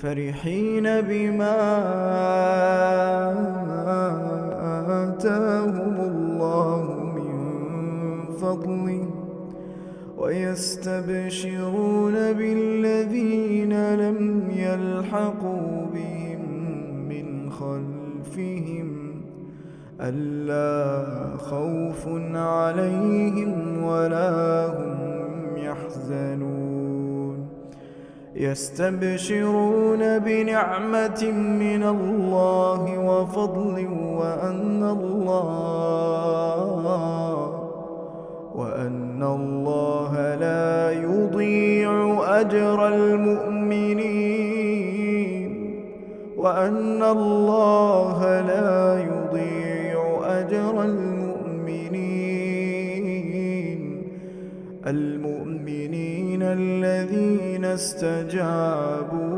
فرحين بما آتاهم الله من فضله ويستبشرون بالذين لم يلحقوا بهم من خلفهم ألا خوف عليهم ولا هم يحزنون يستبشرون بنعمة من الله وفضل وأن الله لا يضيع أجر المؤمنين وأن الله لا يضيع أجر المؤمنين الذين استجابوا